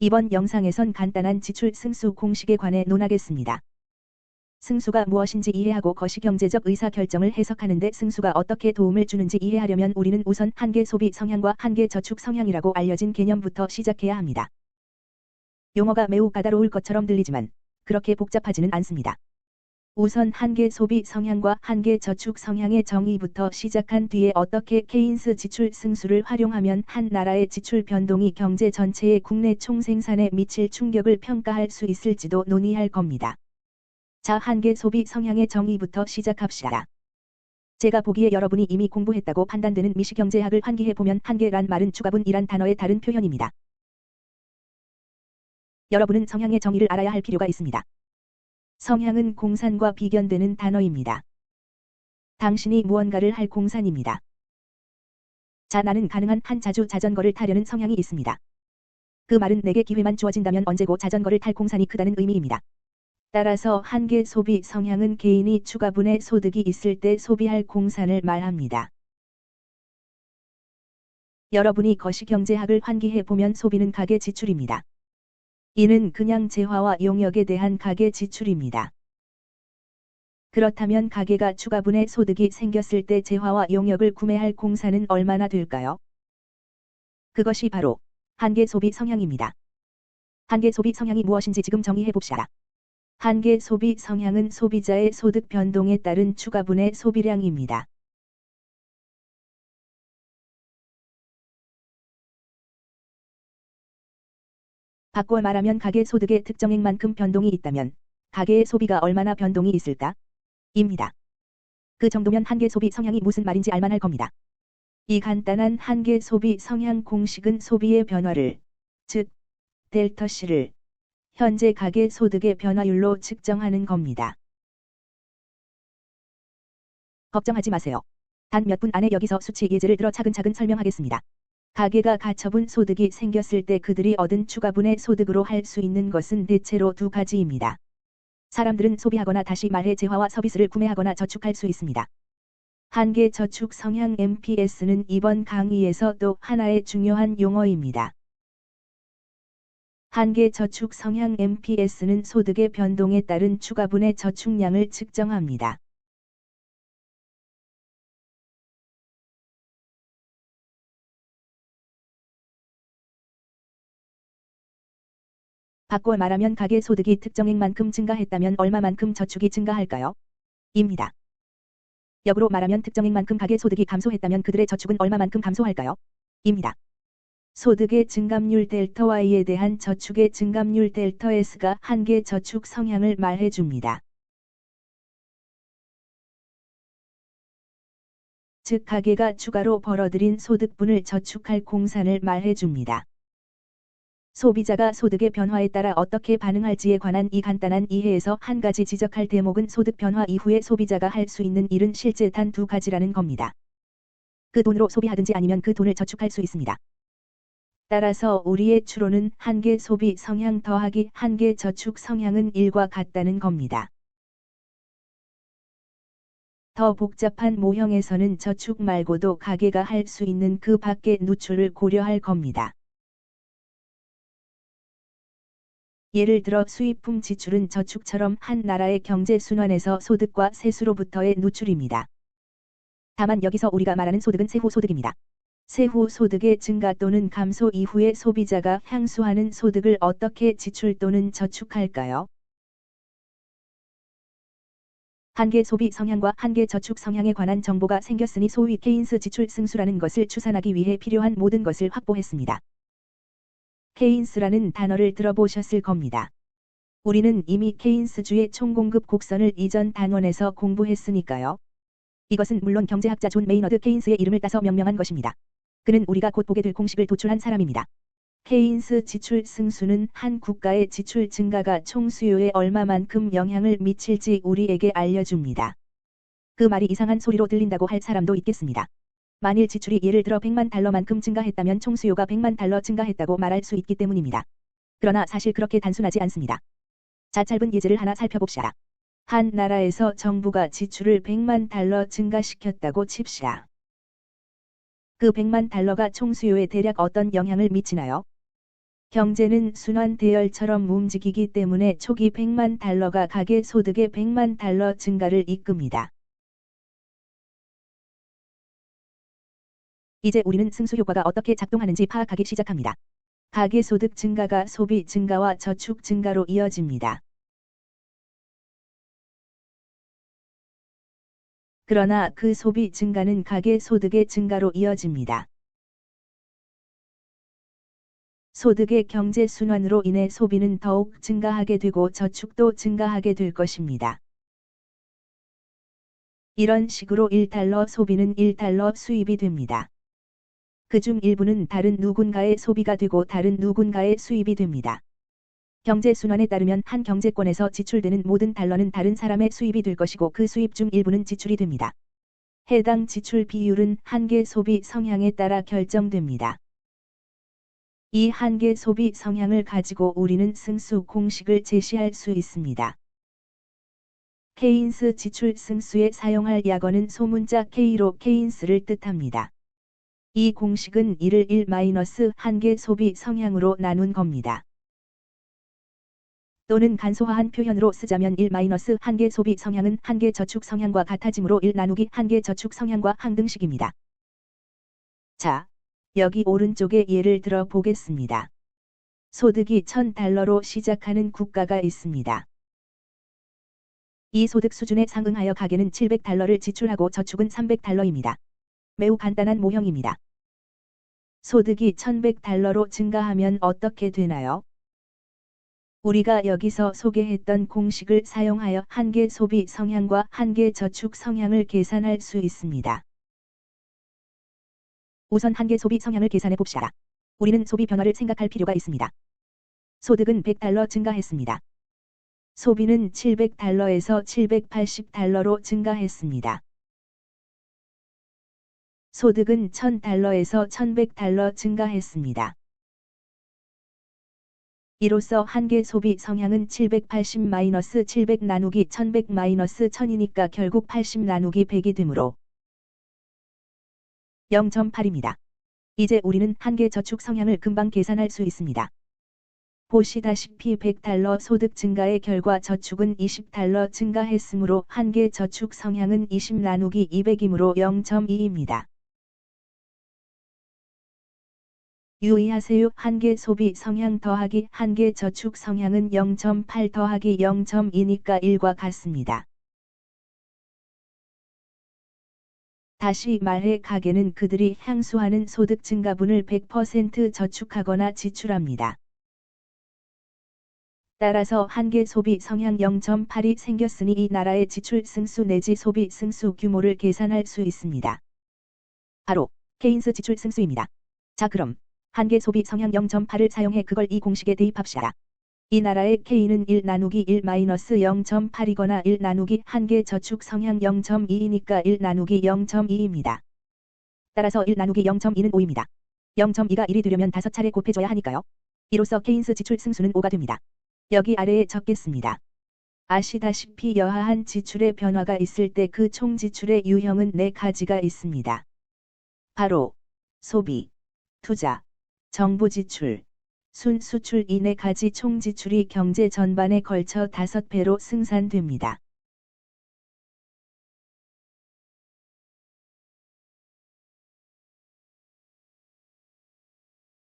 이번 영상에선 간단한 지출 승수 공식에 관해 논하겠습니다. 승수가 무엇인지 이해하고 거시경제적 의사결정을 해석하는 데 승수가 어떻게 도움을 주는지 이해하려면 우리는 우선 한계 소비 성향과 한계 저축 성향이라고 알려진 개념부터 시작해야 합니다. 용어가 매우 까다로울 것처럼 들리지만 그렇게 복잡하지는 않습니다. 우선 한계 소비 성향과 한계 저축 성향의 정의부터 시작한 뒤에 어떻게 케인스 지출 승수를 활용하면 한 나라의 지출 변동이 경제 전체의 국내 총생산에 미칠 충격을 평가할 수 있을지도 논의할 겁니다. 자, 한계 소비 성향의 정의부터 시작합시다. 제가 보기에 여러분이 이미 공부했다고 판단되는 미시경제학을 환기해보면 한계란 말은 추가분이란 단어의 다른 표현입니다. 여러분은 성향의 정의를 알아야 할 필요가 있습니다. 성향은 공산과 비견되는 단어입니다. 당신이 무언가를 할 공산입니다. 자, 나는 가능한 한 자주 자전거를 타려는 성향이 있습니다. 그 말은 내게 기회만 주어진다면 언제고 자전거를 탈 공산이 크다는 의미입니다. 따라서 한계 소비 성향은 개인이 추가분의 소득이 있을 때 소비할 공산을 말합니다. 여러분이 거시경제학을 환기해보면 소비는 가계 지출입니다. 이는 그냥 재화와 용역에 대한 가계 지출입니다. 그렇다면 가계가 추가분의 소득이 생겼을 때 재화와 용역을 구매할 공산은 얼마나 될까요? 그것이 바로 한계 소비 성향입니다. 한계 소비 성향이 무엇인지 지금 정의해봅시다. 한계 소비 성향은 소비자의 소득 변동에 따른 추가분의 소비량입니다. 바꿔 말하면 가계 소득의 특정액만큼 변동이 있다면 가계의 소비가 얼마나 변동이 있을까? 입니다. 그 정도면 한계 소비 성향이 무슨 말인지 알만할 겁니다. 이 간단한 한계 소비 성향 공식은 소비의 변화를, 즉 델타 C를 현재 가계 소득의 변화율로 측정하는 겁니다. 걱정하지 마세요. 단 몇 분 안에 여기서 수치 예제를 들어 차근차근 설명하겠습니다. 가계가 가처분 소득이 생겼을 때 그들이 얻은 추가분의 소득으로 할 수 있는 것은 대체로 두 가지입니다. 사람들은 소비하거나 다시 말해 재화와 서비스를 구매하거나 저축할 수 있습니다. 한계 저축 성향 MPS는 이번 강의에서 또 하나의 중요한 용어입니다. 한계 저축 성향 MPS는 소득의 변동에 따른 추가분의 저축량을 측정합니다. 바꿔 말하면 가계 소득이 특정액만큼 증가했다면 얼마만큼 저축이 증가할까요? 입니다. 역으로 말하면 특정액만큼 가계 소득이 감소했다면 그들의 저축은 얼마만큼 감소할까요? 입니다. 소득의 증감률 델타 Y에 대한 저축의 증감률 델타 S가 한계 저축 성향을 말해줍니다. 즉 가계가 추가로 벌어들인 소득분을 저축할 공산을 말해줍니다. 소비자가 소득의 변화에 따라 어떻게 반응할지에 관한 이 간단한 이해에서 한 가지 지적할 대목은 소득 변화 이후에 소비자가 할 수 있는 일은 실제 단 두 가지라는 겁니다. 그 돈으로 소비하든지 아니면 그 돈을 저축할 수 있습니다. 따라서 우리의 추론은 한계 소비 성향 더하기 한계 저축 성향은 1과 같다는 겁니다. 더 복잡한 모형에서는 저축 말고도 가계가 할 수 있는 그 밖의 누출을 고려할 겁니다. 예를 들어 수입품 지출은 저축처럼 한 나라의 경제 순환에서 소득과 세수로부터의 누출입니다. 다만 여기서 우리가 말하는 소득은 세후 소득입니다. 세후 소득의 증가 또는 감소 이후에 소비자가 향수하는 소득을 어떻게 지출 또는 저축할까요? 한계 소비 성향과 한계 저축 성향에 관한 정보가 생겼으니 소위 케인스 지출 승수라는 것을 추산하기 위해 필요한 모든 것을 확보했습니다. 케인스라는 단어를 들어보셨을 겁니다. 우리는 이미 케인스주의 총공급 곡선을 이전 단원에서 공부했으니까요. 이것은 물론 경제학자 존 메이너드 케인스의 이름을 따서 명명한 것입니다. 그는 우리가 곧 보게 될 공식을 도출한 사람입니다. 케인스 지출 승수는 한 국가의 지출 증가가 총수요에 얼마만큼 영향을 미칠지 우리에게 알려줍니다. 그 말이 이상한 소리로 들린다고 할 사람도 있겠습니다. 만일 지출이 예를 들어 100만 달러만큼 증가했다면 총수요가 100만 달러 증가했다고 말할 수 있기 때문입니다. 그러나 사실 그렇게 단순하지 않습니다. 자, 짧은 예제를 하나 살펴봅시다. 한 나라에서 정부가 지출을 100만 달러 증가시켰다고 칩시다. 그 100만 달러가 총수요에 대략 어떤 영향을 미치나요? 경제는 순환 대열처럼 움직이기 때문에 초기 100만 달러가 가계 소득의 100만 달러 증가를 이끕니다. 이제 우리는 승수 효과가 어떻게 작동하는지 파악하기 시작합니다. 가계 소득 증가가 소비 증가와 저축 증가로 이어집니다. 그러나 그 소비 증가는 가계 소득의 증가로 이어집니다. 소득의 경제 순환으로 인해 소비는 더욱 증가하게 되고 저축도 증가하게 될 것입니다. 이런 식으로 1달러 소비는 1달러 수입이 됩니다. 그중 일부는 다른 누군가의 소비가 되고 다른 누군가의 수입이 됩니다. 경제순환에 따르면 한 경제권에서 지출되는 모든 달러는 다른 사람의 수입이 될 것이고 그 수입 중 일부는 지출이 됩니다. 해당 지출 비율은 한계 소비 성향에 따라 결정됩니다. 이 한계 소비 성향을 가지고 우리는 승수 공식을 제시할 수 있습니다. 케인스 지출 승수에 사용할 약어는 소문자 K로 케인스를 뜻합니다. 이 공식은 이를 1- 한계 소비 성향으로 나눈 겁니다. 또는 간소화한 표현으로 쓰자면 1- 한계 소비 성향은 한계 저축 성향과 같아지므로 1 나누기 한계 저축 성향과 항등식입니다. 자, 여기 오른쪽에 예를 들어 보겠습니다. 소득이 1000달러로 시작하는 국가가 있습니다. 이 소득 수준에 상응하여 가계는 700달러를 지출하고 저축은 300달러입니다. 매우 간단한 모형입니다. 소득이 1100달러로 증가하면 어떻게 되나요? 우리가 여기서 소개했던 공식을 사용하여 한계 소비 성향과 한계 저축 성향을 계산할 수 있습니다. 우선 한계 소비 성향을 계산해 봅시다. 우리는 소비 변화를 생각할 필요가 있습니다. 소득은 100달러 증가했습니다. 소비는 700달러에서 780달러로 증가했습니다. 소득은 1000달러에서 1100달러 증가했습니다. 이로써 한계 소비 성향은 780-700 나누기 1100-1000이니까 결국 80 나누기 100이 되므로 0.8입니다. 이제 우리는 한계 저축 성향을 금방 계산할 수 있습니다. 보시다시피 100달러 소득 증가의 결과 저축은 20달러 증가했으므로 한계 저축 성향은 20 나누기 200이므로 0.2입니다. 유의하세요. 한계 소비 성향 더하기 한계 저축 성향은 0.8 더하기 0.2니까 1과 같습니다. 다시 말해 가계는 그들이 향수하는 소득 증가분을 100% 저축하거나 지출합니다. 따라서 한계 소비 성향 0.8이 생겼으니 이 나라의 지출 승수 내지 소비 승수 규모를 계산할 수 있습니다. 바로 케인스 지출 승수입니다. 자 그럼 한계 소비 성향 0.8을 사용해 그걸 이 공식에 대입합시다. 이 나라의 K는 1 나누기 1-0.8이거나 1 나누기 한계 저축 성향 0.2이니까 1 나누기 0.2입니다. 따라서 1 나누기 0.2는 5입니다. 0.2가 1이 되려면 5차례 곱해줘야 하니까요. 이로써 케인스 지출 승수는 5가 됩니다. 여기 아래에 적겠습니다. 아시다시피 여하한 지출의 변화가 있을 때 그 총 지출의 유형은 4가지가 있습니다. 바로 소비, 투자, 정부 지출, 순수출 이 4가지 총 지출이 경제 전반에 걸쳐 5배로 승산됩니다.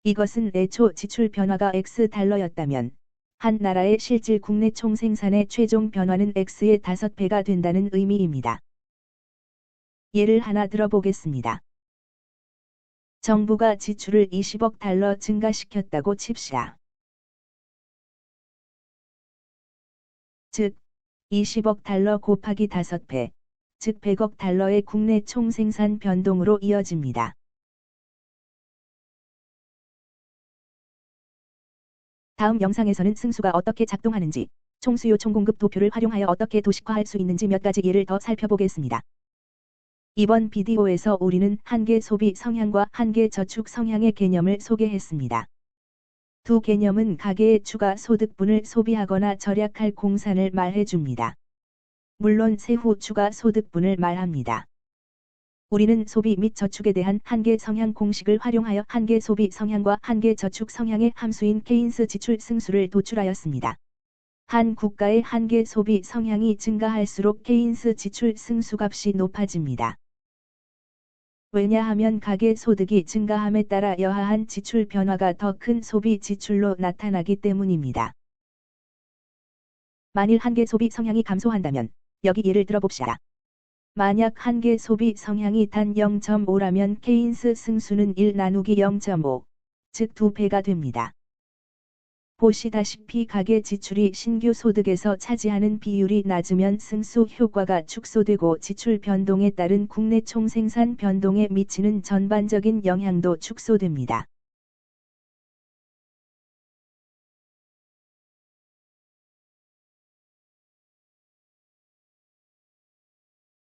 이것은 애초 지출 변화가 X달러였다면 한 나라의 실질 국내 총생산의 최종 변화는 X의 5배가 된다는 의미입니다. 예를 하나 들어보겠습니다. 정부가 지출을 20억 달러 증가시켰다고 칩시다. 즉, 20억 달러 곱하기 5배, 즉 100억 달러의 국내 총생산 변동으로 이어집니다. 다음 영상에서는 승수가 어떻게 작동하는지, 총수요 총공급 도표를 활용하여 어떻게 도식화할 수 있는지 몇 가지 예를 더 살펴보겠습니다. 이번 비디오에서 우리는 한계 소비 성향과 한계 저축 성향의 개념을 소개했습니다. 두 개념은 가계의 추가 소득분을 소비하거나 절약할 공산을 말해줍니다. 물론 세후 추가 소득분을 말합니다. 우리는 소비 및 저축에 대한 한계 성향 공식을 활용하여 한계 소비 성향과 한계 저축 성향의 함수인 케인스 지출 승수를 도출하였습니다. 한 국가의 한계 소비 성향이 증가할수록 케인스 지출 승수값이 높아집니다. 왜냐하면 가계 소득이 증가함에 따라 여하한 지출 변화가 더 큰 소비 지출로 나타나기 때문입니다. 만일 한계 소비 성향이 감소한다면, 여기 예를 들어 봅시다. 만약 한계 소비 성향이 단 0.5라면 케인스 승수는 1 나누기 0.5, 즉 2배가 됩니다. 보시다시피 가계 지출이 신규 소득에서 차지하는 비율이 낮으면 승수 효과가 축소되고 지출 변동에 따른 국내 총생산 변동에 미치는 전반적인 영향도 축소됩니다.